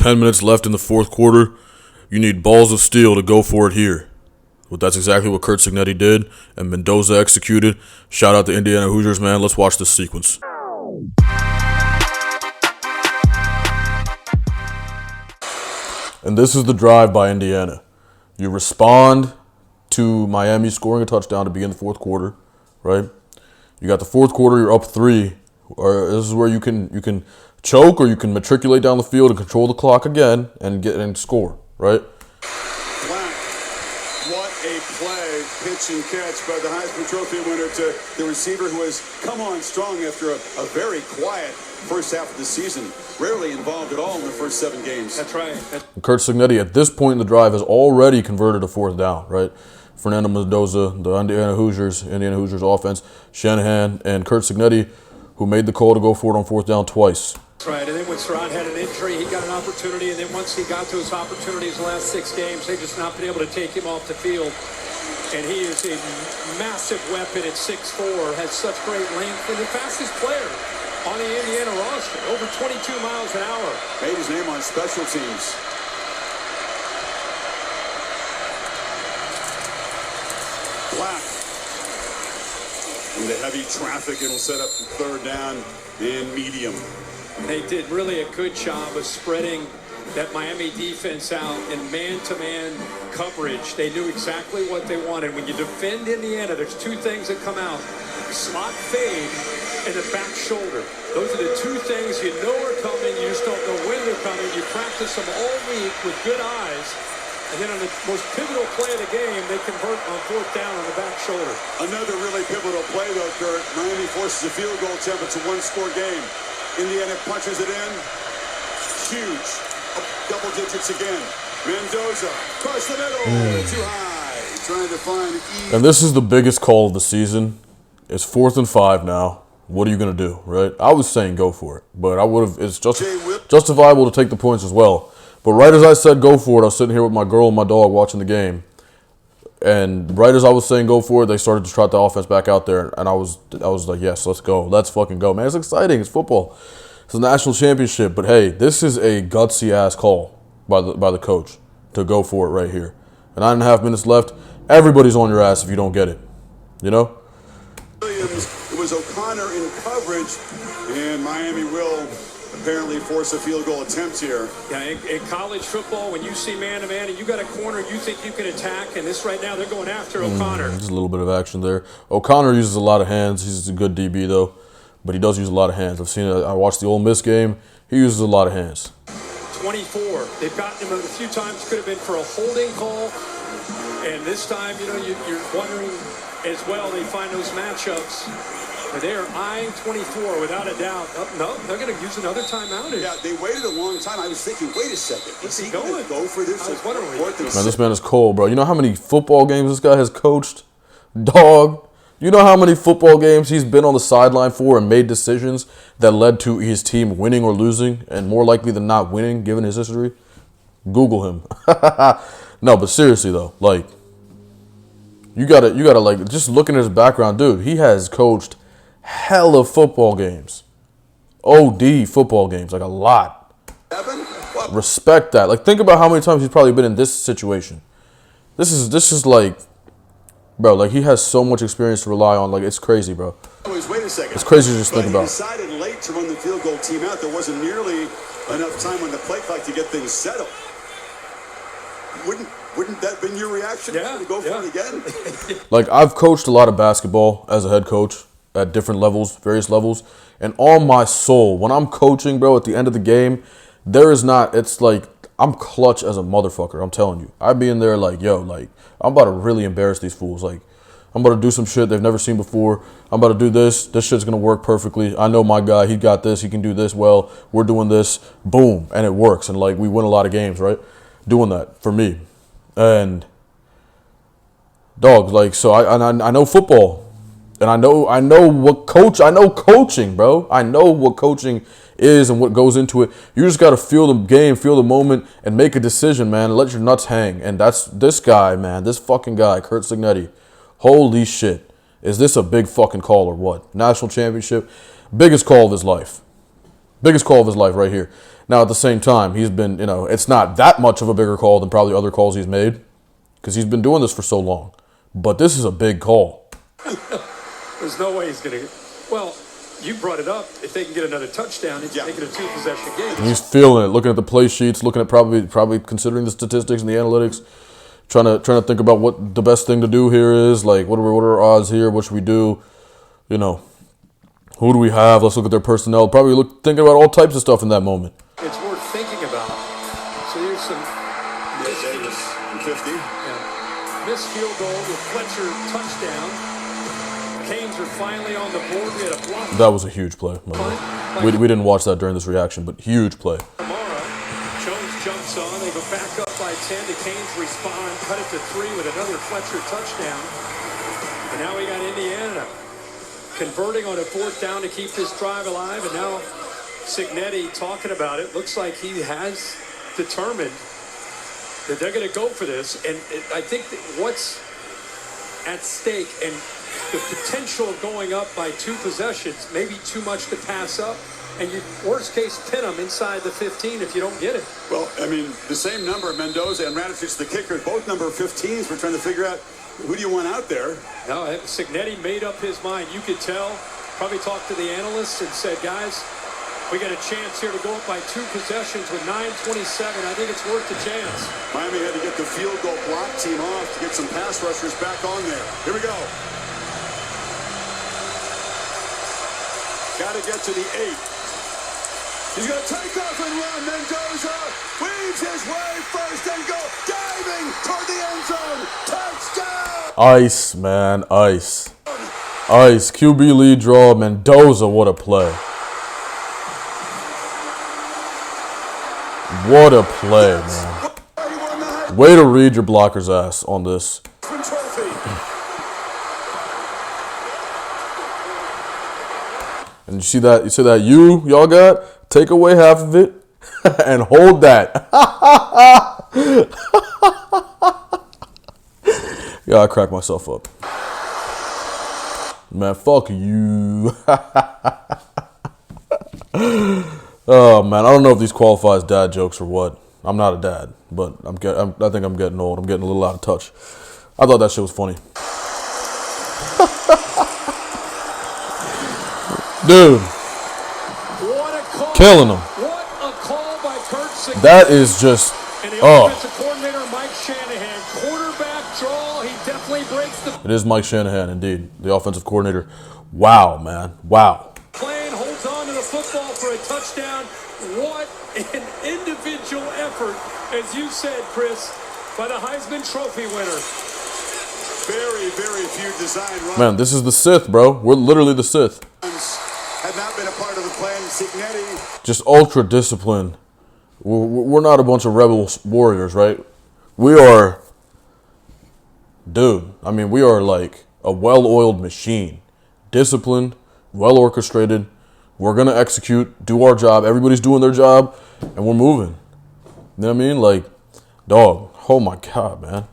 10 minutes left in the fourth quarter. You need balls of steel to go for it here. Well, that's exactly what Curt Cignetti did, and Mendoza executed. Shout out to Indiana Hoosiers, man. Let's watch this sequence. And this is the drive by Indiana. You respond to Miami scoring a touchdown to begin the fourth quarter, right? You got the fourth quarter, you're up 3. Or this is where you can choke, or you can matriculate down the field and control the clock again and get and score, right? Black, what a play, pitch and catch by the Heisman Trophy winner to the receiver who has come on strong after a very quiet first half of the season. Rarely involved at all in the first 7 games. That's right. Curt Cignetti at this point in the drive has already converted a fourth down, right? Fernando Mendoza, the Indiana Hoosiers offense, Shanahan, and Curt Cignetti, who made the call to go for it on fourth down twice. That's right, and then when Saran had an injury, he got an opportunity, and then once he got to his opportunities the last 6 games, they've just not been able to take him off the field. And he is a massive weapon at 6'4", has such great length, and the fastest player on the Indiana roster, over 22 miles an hour. Made his name on special teams. Black. In the heavy traffic, it'll set up third down in medium. They did really a good job of spreading that Miami defense out in man-to-man coverage. They knew exactly what they wanted. When you defend Indiana, there's 2 things that come out. Slot fade and the back shoulder. Those are the 2 things you know are coming. You just don't know when they're coming. You practice them all week with good eyes. And then on the most pivotal play of the game, they convert on fourth down on the back shoulder. Another really pivotal play, though, Curt. Miami forces a field goal attempt. It's a 1-score game. Indiana punches it in. Huge. Double digits again. Mendoza. Across the middle. Too high. Trying to find ease. And this is the biggest call of the season. It's 4th and 5 now. What are you going to do, right? I was saying go for it, but I would have. It's just justifiable to take the points as well. But right as I said go for it, I was sitting here with my girl and my dog watching the game. And right as I was saying go for it, they started to trot the offense back out there. And I was like, yes, let's go. Let's fucking go, man. It's exciting. It's football. It's a national championship. But, hey, this is a gutsy-ass call by the coach to go for it right here. And 9.5 minutes left. Everybody's on your ass if you don't get it. You know? It was O'Connor in coverage, and Miami will apparently force a field goal attempt here. Yeah, in college football, when you see man-to-man and you got a corner you think you can attack, and this right now, they're going after O'Connor. There's a little bit of action there. O'Connor uses a lot of hands. He's a good DB, though, but he does use a lot of hands. I've seen it. I watched the Ole Miss game. He uses a lot of hands. 24. They've gotten him a few times. Could have been for a holding call. And this time, you're wondering as well, they find those matchups. But they're eyeing 24 without a doubt. No, they're going to use another timeout. Yeah, they waited a long time. I was thinking, wait a second. Is he going to go for this? Man, this man is cold, bro. You know how many football games this guy has coached? Dog. You know how many football games he's been on the sideline for and made decisions that led to his team winning or losing, and more likely than not winning, given his history? Google him. No, but seriously, though, like, you gotta like, just looking at his background, dude, he has coached hella football games. OD football games, like a lot. Respect that. Like, think about how many times he's probably been in this situation. This is like, bro, like, he has so much experience to rely on. Like, it's crazy, bro. Wait a second. It's crazy to just think about. He decided late to run the field goal team out. There wasn't nearly enough time on the play clock to get things settled. Wouldn't that have been your reaction? Yeah, to go for it again? Like, I've coached a lot of basketball as a head coach at different levels, various levels. And on my soul, when I'm coaching, bro, at the end of the game, it's like, I'm clutch as a motherfucker. I'm telling you. I be in there like, yo, like, I'm about to really embarrass these fools. Like, I'm about to do some shit they've never seen before. I'm about to do this. This shit's going to work perfectly. I know my guy. He got this. He can do this well. We're doing this. Boom. And it works. And, like, we win a lot of games, right? Doing that for me. And, dog, like, so I know football. And I know what coaching, bro. I know what coaching is and what goes into it. You just got to feel the game, feel the moment, and make a decision, man. And let your nuts hang. And that's this guy, man. This fucking guy, Curt Cignetti. Holy shit. Is this a big fucking call or what? National championship. Biggest call of his life. Biggest call of his life right here. Now, at the same time, he's been, it's not that much of a bigger call than probably other calls he's made because he's been doing this for so long. But this is a big call. There's no way he's going to. Well, you brought it up. If they can get another touchdown, it's making a 2-possession game. And he's feeling it, looking at the play sheets, looking at probably considering the statistics and the analytics, trying to think about what the best thing to do here is. Like, what are our odds here? What should we do? Who do we have? Let's look at their personnel. Probably thinking about all types of stuff in that moment. It's worth thinking about. So here's some Davis, 50. missed field goal with Fletcher touchdown. Canes are finally on the board. We had a block. That was a huge play. We didn't watch that during this reaction, but huge play. Tomorrow, Jones jumps on. They go back up by 10. The Canes respond, cut it to 3 with another Fletcher touchdown. And now we got Indiana converting on a 4th down to keep this drive alive. And now Cignetti talking about it. Looks like he has determined that they're going to go for this. And I think that what's at stake and the potential of going up by 2 possessions, maybe too much to pass up. And you, worst case, pin them inside the 15 if you don't get it. Well, I mean, the same number, Mendoza and Radovich, the kicker, both number 15s. We're trying to figure out who do you want out there. No, Cignetti made up his mind. You could tell, probably talked to the analysts and said, guys, we got a chance here to go up by 2 possessions with 9:27. I think it's worth the chance. Miami had to get the field goal block team off to get some pass rushers back on there. Here we go. Got to get to the 8. He's going to take off and run. Mendoza weaves his way first and go diving toward the end zone. Touchdown! Ice, man, ice. Ice, QB lead draw, Mendoza, what a play. What a play, man. Way to read your blocker's ass on this. And you see that y'all got? Take away half of it and hold that. Yeah, I cracked myself up. Man, fuck you. Oh man, I don't know if these qualify as dad jokes or what. I'm not a dad, but I think I'm getting old. I'm getting a little out of touch. I thought that shit was funny. Dude. What a call. Killing him. What a call by Curt Cignetti. That is just, and the offensive coordinator, Mike Shanahan. Quarterback draw. He definitely breaks the... It is Mike Shanahan, indeed. The offensive coordinator. Wow, man. Wow. Playing, holds on to the football for a touchdown. What an individual effort, as you said, Chris, by the Heisman Trophy winner. Very, very few design runs. Man, this is the Sith, bro. We're literally the Sith. Had not been a part of the plan. Cignetti. Just ultra disciplined. We're not a bunch of rebel warriors, right? We are, dude, I mean, we are like a well-oiled machine. Disciplined, well-orchestrated. We're going to execute, do our job. Everybody's doing their job, and we're moving. You know what I mean? Like, dog, oh my God, man.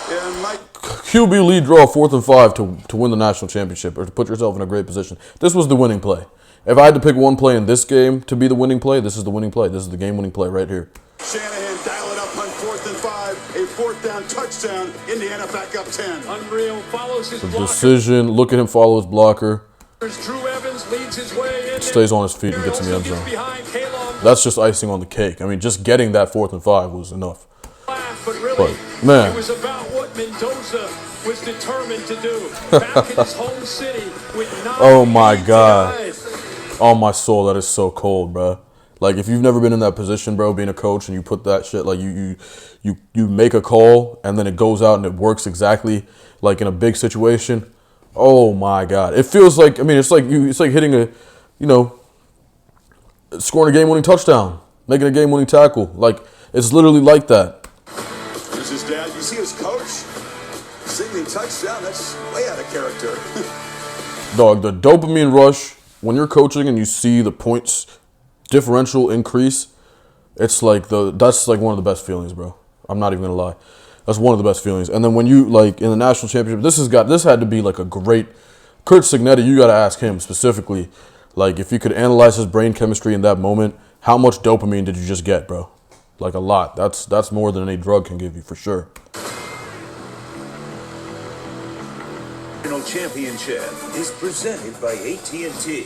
Yeah, Mike. QB lead draw 4th and 5 to win the national championship or to put yourself in a great position. This was the winning play. If I had to pick one play in this game to be the winning play, this is the winning play. This is the game-winning play right here. Shanahan dial it up on 4th and 5. A 4th down touchdown. Indiana back up 10. Unreal. Follows his The blocker. decision. Look at him follow his blocker. Drew Evans leads his way in. Stays on his feet and gets in the end zone. That's just icing on the cake. I mean, just getting that 4th and 5 was enough. But really, man, it was about what Mendoza was determined to do. Back in his home city with 9 oh my God. Oh my soul, that is so cold, bro. Like, if you've never been in that position, bro, being a coach, and you put that shit, like, you make a call, and then it goes out and it works exactly like in a big situation. Oh my God. It feels like, I mean, it's like hitting a, scoring a game-winning touchdown, making a game-winning tackle. Like, it's literally like that. There's his dad. You see his coach signaling touchdown. That's way out of character. Dog, the dopamine rush, when you're coaching and you see the points differential increase, it's like that's like one of the best feelings, bro. I'm not even gonna lie. That's one of the best feelings. And then when you, like, in the national championship, this had to be like a great Curt Cignetti. You got to ask him specifically, like, if you could analyze his brain chemistry in that moment, how much dopamine did you just get, bro? Like a lot. That's more than any drug can give you, for sure. Championship is presented by AT&T.